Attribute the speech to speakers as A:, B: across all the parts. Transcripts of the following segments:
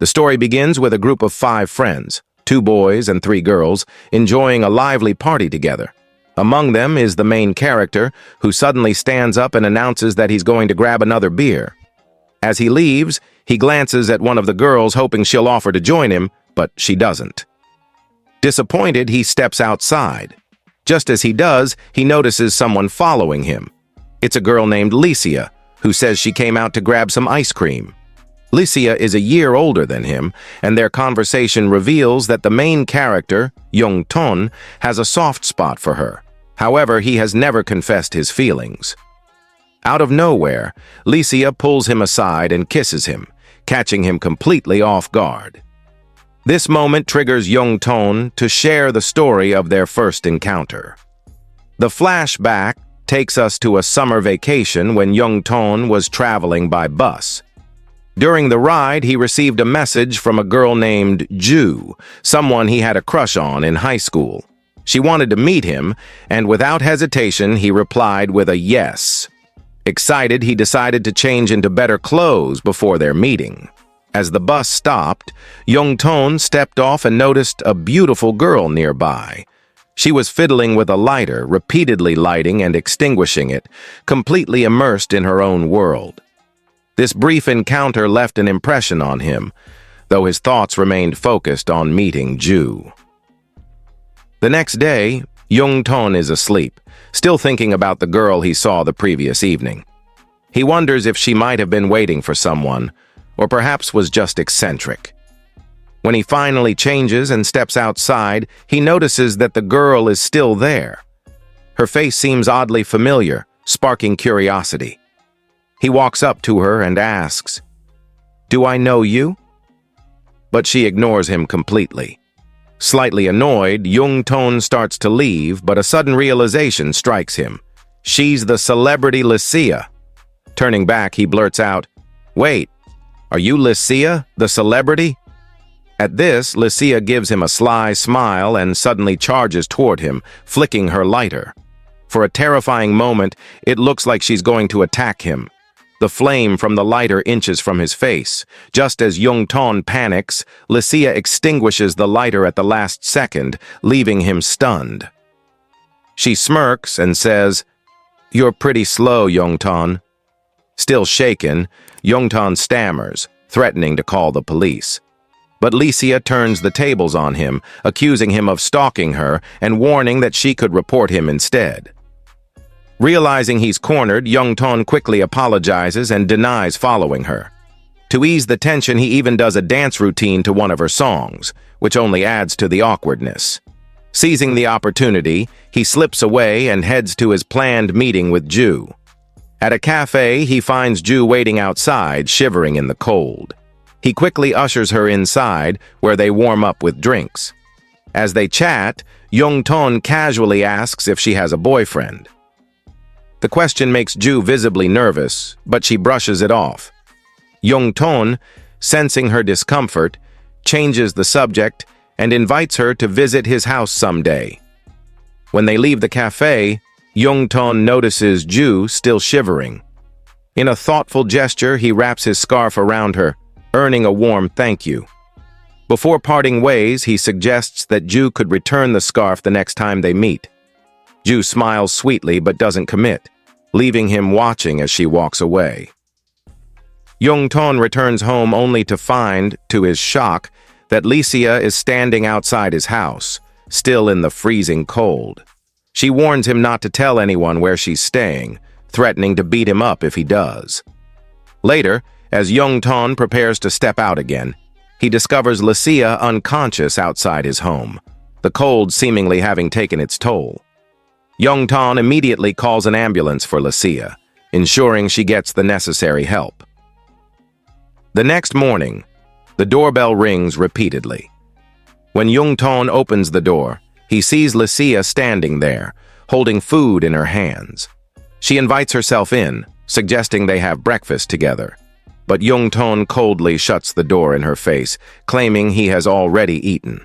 A: The story begins with a group of 5 friends, 2 boys and 3 girls, enjoying a lively party together. Among them is the main character, who suddenly stands up and announces that he's going to grab another beer. As he leaves, he glances at one of the girls, hoping she'll offer to join him, but she doesn't. Disappointed, he steps outside. Just as he does, he notices someone following him. It's a girl named Licia, who says she came out to grab some ice cream. Licia is a year older than him, and their conversation reveals that the main character, Young-ton, has a soft spot for her. However, he has never confessed his feelings. Out of nowhere, Licia pulls him aside and kisses him, catching him completely off guard. This moment triggers Young-ton to share the story of their first encounter. The flashback takes us to a summer vacation when Young-ton was traveling by bus. During the ride, he received a message from a girl named Ju, someone he had a crush on in high school. She wanted to meet him, and without hesitation, he replied with a yes. Excited, he decided to change into better clothes before their meeting. As the bus stopped, Young-ton stepped off and noticed a beautiful girl nearby. She was fiddling with a lighter, repeatedly lighting and extinguishing it, completely immersed in her own world. This brief encounter left an impression on him, though his thoughts remained focused on meeting Ju. The next day, Young-ton is asleep, still thinking about the girl he saw the previous evening. He wonders if she might have been waiting for someone, or perhaps was just eccentric. When he finally changes and steps outside, he notices that the girl is still there. Her face seems oddly familiar, sparking curiosity. He walks up to her and asks, "Do I know you?" But she ignores him completely. Slightly annoyed, Young-ton starts to leave, but a sudden realization strikes him. She's the celebrity Licia. Turning back, he blurts out, "Wait, are you Licia, the celebrity?" At this, Licia gives him a sly smile and suddenly charges toward him, flicking her lighter. For a terrifying moment, it looks like she's going to attack him. The flame from the lighter inches from his face. Just as Young-ton panics, Licia extinguishes the lighter at the last second, leaving him stunned. She smirks and says, "You're pretty slow, Young-ton." Still shaken, Young-ton stammers, threatening to call the police. But Licia turns the tables on him, accusing him of stalking her and warning that she could report him instead. Realizing he's cornered, Young-ton quickly apologizes and denies following her. To ease the tension, he even does a dance routine to one of her songs, which only adds to the awkwardness. Seizing the opportunity, he slips away and heads to his planned meeting with Ju. At a cafe, he finds Ju waiting outside, shivering in the cold. He quickly ushers her inside, where they warm up with drinks. As they chat, Young-ton casually asks if she has a boyfriend. The question makes Ju visibly nervous, but she brushes it off. Young-ton, sensing her discomfort, changes the subject and invites her to visit his house someday. When they leave the cafe, Young-ton notices Ju still shivering. In a thoughtful gesture, he wraps his scarf around her, earning a warm thank you. Before parting ways, he suggests that Ju could return the scarf the next time they meet. Ju smiles sweetly but doesn't commit, leaving him watching as she walks away. Young-ton returns home only to find, to his shock, that Licia is standing outside his house, still in the freezing cold. She warns him not to tell anyone where she's staying, threatening to beat him up if he does. Later, as Young-ton prepares to step out again, he discovers Licia unconscious outside his home, the cold seemingly having taken its toll. Young-ton immediately calls an ambulance for Licia, ensuring she gets the necessary help. The next morning, the doorbell rings repeatedly. When Young-ton opens the door, he sees Licia standing there, holding food in her hands. She invites herself in, suggesting they have breakfast together. But Young-ton coldly shuts the door in her face, claiming he has already eaten.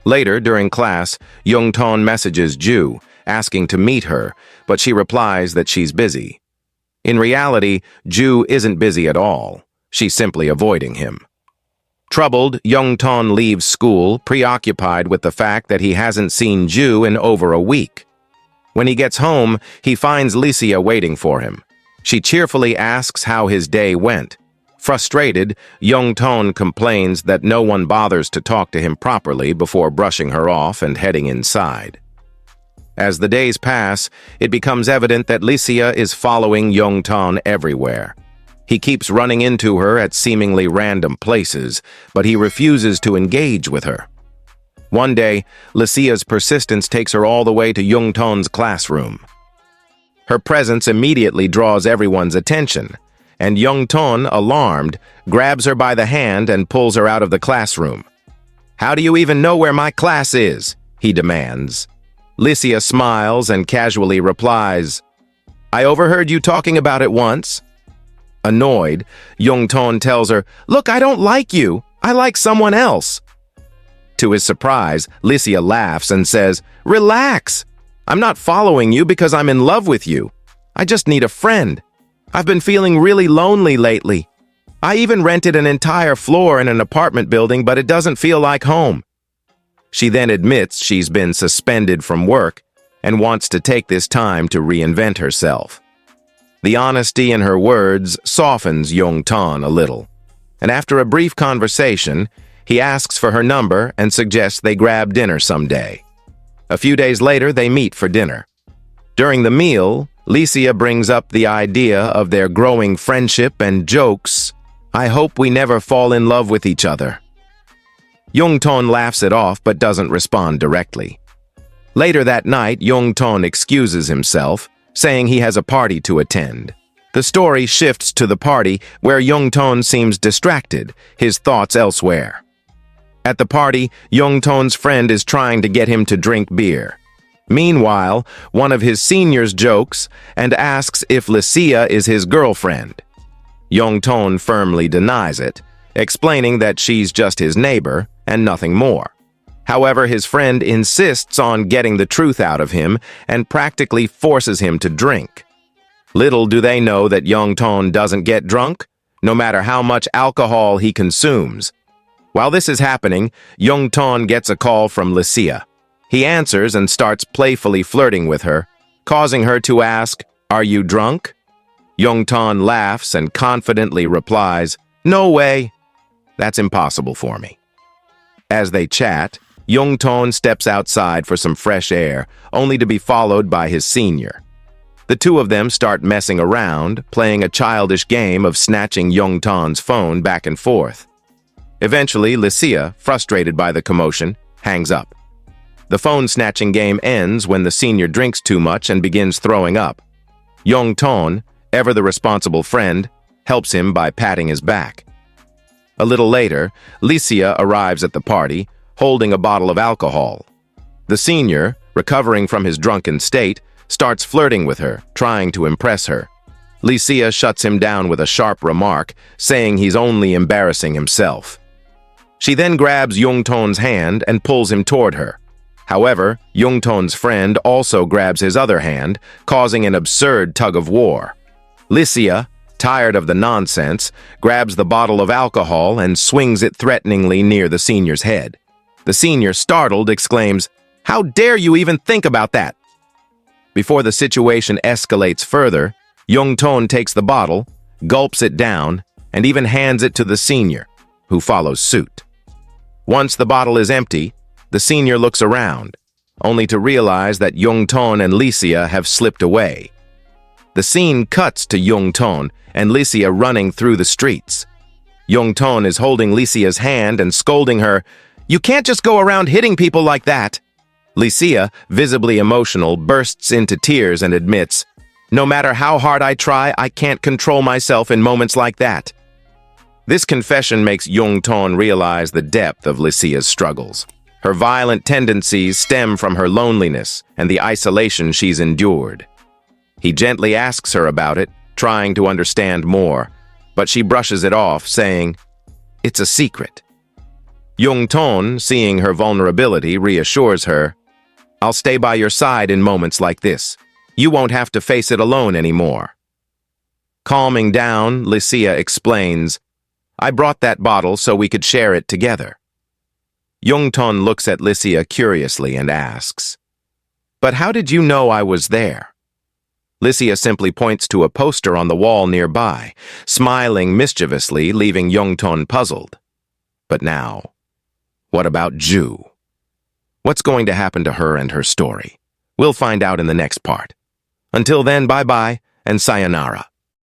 A: Later, during class, Young-ton messages Ju, asking to meet her, but she replies that she's busy. In reality, Ju isn't busy at all. She's simply avoiding him. Troubled, Young-ton leaves school, preoccupied with the fact that he hasn't seen Ju in over a week. When he gets home, he finds Licia waiting for him. She cheerfully asks how his day went. Frustrated, Young-ton complains that no one bothers to talk to him properly before brushing her off and heading inside. As the days pass, it becomes evident that Licia is following Young-ton everywhere. He keeps running into her at seemingly random places, but he refuses to engage with her. One day, Licia's persistence takes her all the way to Young-ton's classroom. Her presence immediately draws everyone's attention, and Young-ton, alarmed, grabs her by the hand and pulls her out of the classroom. "How do you even know where my class is?" he demands. Licia smiles and casually replies, "I overheard you talking about it once." Annoyed, Young-ton tells her, "Look, I don't like you. I like someone else." To his surprise, Licia laughs and says, "Relax. I'm not following you because I'm in love with you. I just need a friend. I've been feeling really lonely lately. I even rented an entire floor in an apartment building, but it doesn't feel like home." She then admits she's been suspended from work and wants to take this time to reinvent herself. The honesty in her words softens Young-ton a little, and after a brief conversation, he asks for her number and suggests they grab dinner someday. A few days later, they meet for dinner. During the meal, Licia brings up the idea of their growing friendship and jokes, "I hope we never fall in love with each other." Young-ton laughs it off but doesn't respond directly. Later that night, Young-ton excuses himself, saying he has a party to attend. The story shifts to the party, where Young-ton seems distracted, his thoughts elsewhere. At the party, Young-ton's friend is trying to get him to drink beer. Meanwhile, one of his seniors jokes and asks if Licia is his girlfriend. Young-ton firmly denies it, explaining that she's just his neighbor and nothing more. However, his friend insists on getting the truth out of him and practically forces him to drink. Little do they know that Young-ton doesn't get drunk, no matter how much alcohol he consumes. While this is happening, Young-ton gets a call from Licia. He answers and starts playfully flirting with her, causing her to ask, "Are you drunk?" Young-ton laughs and confidently replies, "No way. That's impossible for me." As they chat, Young-ton steps outside for some fresh air, only to be followed by his senior. The two of them start messing around, playing a childish game of snatching Young-ton's phone back and forth. Eventually, Licia, frustrated by the commotion, hangs up. The phone-snatching game ends when the senior drinks too much and begins throwing up. Young-ton, ever the responsible friend, helps him by patting his back. A little later, Licia arrives at the party, holding a bottle of alcohol. The senior, recovering from his drunken state, starts flirting with her, trying to impress her. Licia shuts him down with a sharp remark, saying he's only embarrassing himself. She then grabs Young-ton's hand and pulls him toward her. However, Young-ton's friend also grabs his other hand, causing an absurd tug-of-war. Licia, tired of the nonsense, grabs the bottle of alcohol and swings it threateningly near the senior's head. The senior, startled, exclaims, "How dare you even think about that?" Before the situation escalates further, Young-ton takes the bottle, gulps it down, and even hands it to the senior, who follows suit. Once the bottle is empty, the senior looks around, only to realize that Young-ton and Licia have slipped away. The scene cuts to Young-ton and Licia running through the streets. Young-ton is holding Licia's hand and scolding her, "You can't just go around hitting people like that." Licia, visibly emotional, bursts into tears and admits, "No matter how hard I try, I can't control myself in moments like that." This confession makes Young-ton realize the depth of Licia's struggles. Her violent tendencies stem from her loneliness and the isolation she's endured. He gently asks her about it, trying to understand more, but she brushes it off, saying, "It's a secret." Young-ton, seeing her vulnerability, reassures her, "I'll stay by your side in moments like this. You won't have to face it alone anymore." Calming down, Licia explains, I brought that bottle so we could share it together. Youngton looks at Lycia curiously and asks, "But how did you know I was there?" Lycia simply points to a poster on the wall nearby, smiling mischievously, leaving Youngton puzzled. But now, what about Ju? What's going to happen to her and her story? We'll find out in the next part. Until then, bye-bye and sayonara.